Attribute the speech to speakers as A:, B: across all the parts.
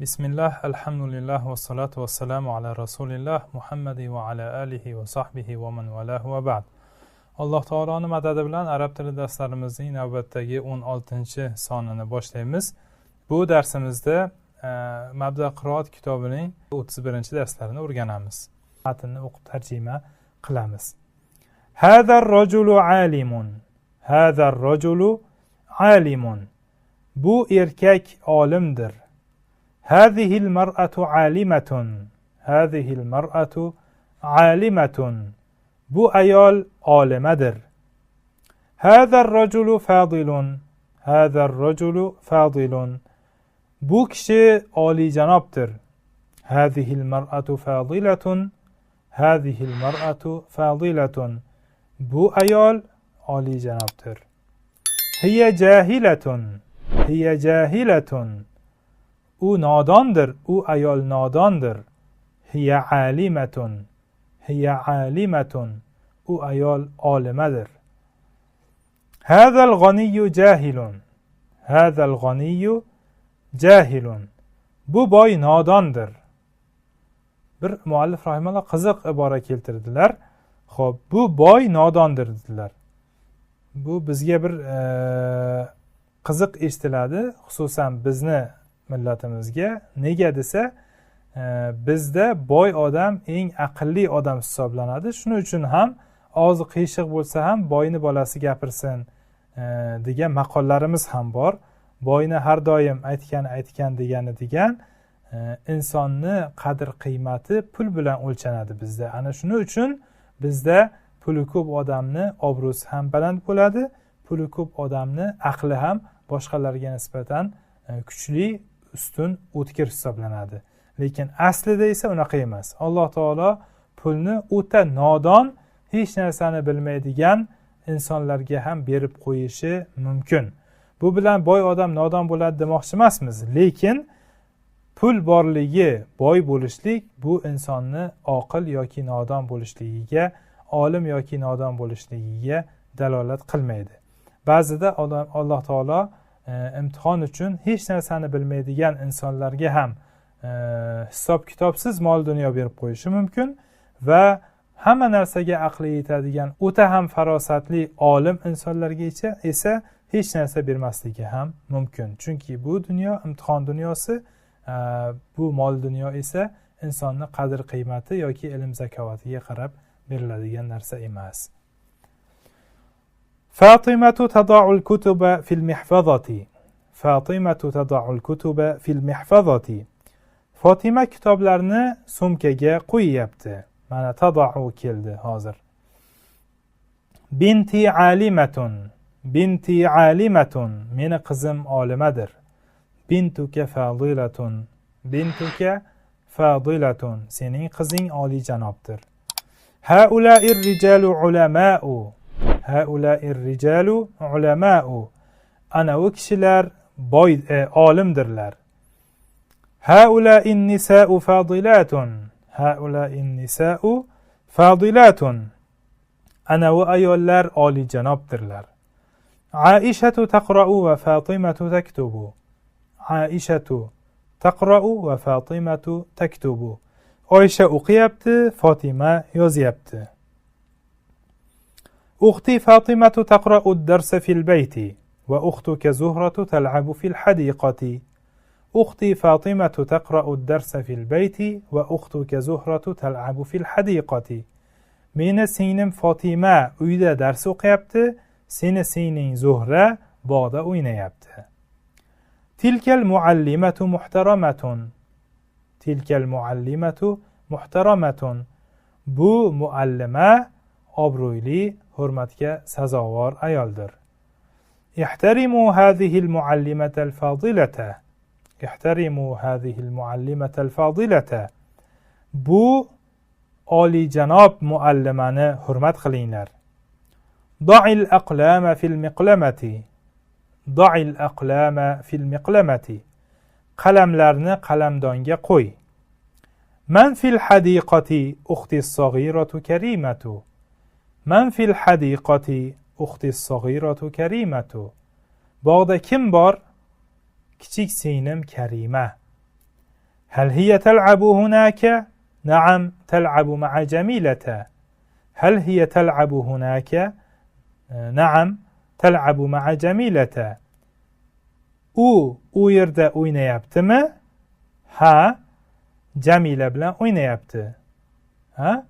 A: Bismillah, alhamdulillah, va salatu va salamu ala rasulillah, Muhammadi va ala alihi va sahbihi va man valahu va ba'd. Alloh taoloni madadi bilan arab tili darslarimizning navbatdagi 16 sonini boshlaymiz. Bu darsimizda Mabda qiroat kitobining 31-darslarini o'rganamiz. Matnni o'qib tarjima qilamiz. Hadar rajulu alimun. Hadar rajulu alimun. Bu erkak olimdir. هذه المرأة عالمة. هذه المرأة عالمة. Bu ayol olimadir. هذا الرجل فاضل. هذا الرجل فاضل. Bu kishi olijanobdir. هذه المرأة فاضلة. هذه المرأة فاضلة. Bu ayol olijanobdir. هي جاهلة. هي جاهلة. U nodondir, u ayol nodondir. Hiya alimatun. Hiya alimatun. U ayol olimadir. Hadal g'aniyyu jahilun. Hadal g'aniyyu jahilun. Bu boy nodondir. Bir muallif rahimahulloh qiziq ibora keltirdilar. Xo'p, bu boy nodondir dedilar. Bu bizga bir qiziq eshitiladi, xususan bizni millatimizga. Nega desa, bizda boy odam eng aqlli odam hisoblanadi. Shuning uchun ham og'zi qiyshiq bo'lsa ham boyni bolasi gapirsin degan maqollarimiz ham bor. Boyni har doim aytgan degani degan insonni qadr qiymati pul bilan o'lchanadi bizda. Ana shuning uchun bizda puli ko'p odamni obro'si ham baland bo'ladi. Puli ko'p odamni aqli ham boshqalarga nisbatan kuchli, ustun, o'tkir hisoblanadi. Lekin aslida esa unaqa emas. Alloh taolo pulni o'ta nodon, hech narsani bilmaydigan insonlarga ham berib qo'yishi mumkin. Bu bilan boy odam nodon bo'ladi demoqchi emasmiz. Lekin pul borligi, boy bo'lishlik bu insonni oqil yoki nodon bo'lishligiga, olim yoki nodon bo'lishligiga dalolat qilmaydi. Ba'zida Alloh taolo imtihon uchun hech narsani bilmaydigan insonlarga ham hisob kitobsiz mol dunyo berib qo'yishi mumkin va hamma narsaga aqli yetadigan o'ta ham farosatli olim insonlarga esa hech narsa bermasligi ham mumkin. Chunki bu dunyo imtihon dunyosi, bu mol dunyo esa insonni qadr qiymati yoki ilm zakovatiga qarab beriladigan narsa emas. فاطمة تضع الكتب في المحفظة. فاطمة تضع الكتب في المحفظة. Fatima kitoblarni sumkaga qo'yibdi. Mana tada'u keldi hozir. Binti alimatun. Binti alimatun. Meni qizim olimadir. Bintuka fadilatun. Bintuka fadilatun. Sening qizing olijanobdir. Haula'ir rijalu ulama'u. Haula'ir rijalu ulama'u. Ana u kishilar boy olimdirlar. Haula'in nisa'u fadilatun. Haula'in nisa'u fadilatun. Ana u ayollar olijanobdirlar. Aishatu taqra'u va Fatimatu taktubu. Aishatu taqra'u va Fatimatu taktubu. Oysha o'qiyapti, Fatima yozyapti. أختي فاطمة تقرأ الدرس في البيت وأختك زهرة تلعب في الحديقة. أختي فاطمة تقرأ الدرس في البيت وأختك زهرة تلعب في الحديقة. من سينم فاطمة uyda dars o'qiyapti, seni singling Zuhra bog'da o'ynayapti. تلك المعلمة محترمة. تلك المعلمة محترمة. Bu muallima obro'li, hurmatga sazovor ayoldir. احترموا هذه المعلمة الفاضلة. احترموا هذه المعلمة الفاضلة. Bu olijanob muallimani hurmat qilinglar. ضع الأقلام في المقلمة. ضع الأقلام في المقلمة. qalamlarni qalamdonga qo'y. من في الحديقة أختي الصغيرة كريمة. من في الحديقة أختي الصغيرة كريمة. Bog'da kim bor? Kichik singlim Karima. هل هي تلعب هناك؟ نعم تلعب مع جميلة. هل هي تلعب هناك؟ نعم تلعب مع جميلة. او yerda o'ynayaptimi? Ha, Jamila bilan o'ynayapti. Ha?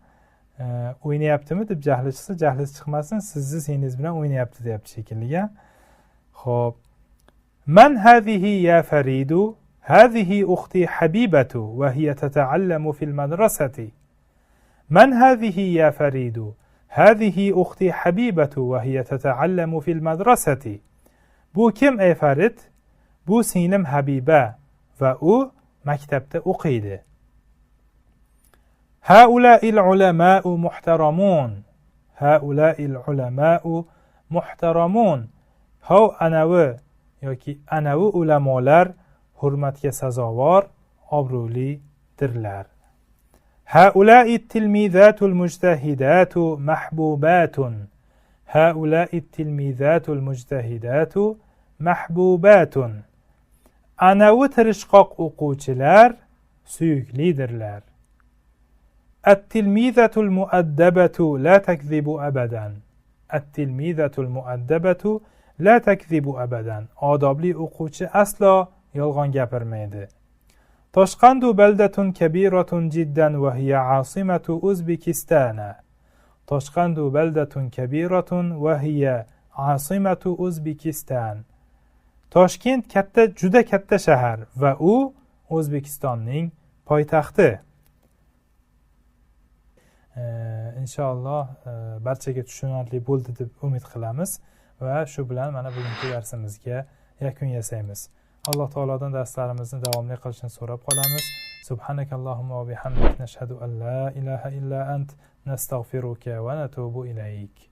A: O'ynayaptimi deb jahli chiqsa, jahli chiqmasin, sizni sengiz bilan o'ynayapti deyapti shekilli. Xo'p. Man hadhihi ya Faridu? هذه أختي حبيبة وهي تتعلم في المدرسة. من هذه يا فريد؟ هذه أختي حبيبة وهي تتعلم في المدرسة. بو كم أي فريد؟ بو سينم حبيبة و مكتبت أقيد. هؤلاء العلماء محترمون. هؤلاء العلماء محترمون. هو أناو yoki anavi ulamolar hurmatga sazovor, obro'lidirlar. هؤلاء التلميذات المجتهدات محبوبات. هؤلاء التلميذات المجتهدات محبوبات. Anavi tirishqoq o'quvchilar suyuklidirlar. التلميذة المؤدبة لا تكذب أبدا. التلميذة المؤدبة لا تكذب أبدا. Odobli o'quvchi aslo yolg'on gapirmaydi. Toshqandu baldatun kabiratun jiddan va hiya asimatu Uzbekistan. Toshqandu baldatun kabiratun va hiya asimatu Uzbekistan. Toshkent juda katta shahar va u O'zbekistonning poytaxti. Inshaalloh barchaga tushunarli bo'ldi deb umid qilamiz va shu bilan mana bugungi darsimizga yakun yasaymiz. Alloh taolodan darslarimizni davomli qilishni so'rab qolamiz. Subhanakallohumma va bihamdik nashhadu an la ilaha illa ant nastag'firuka va natubu ilayk.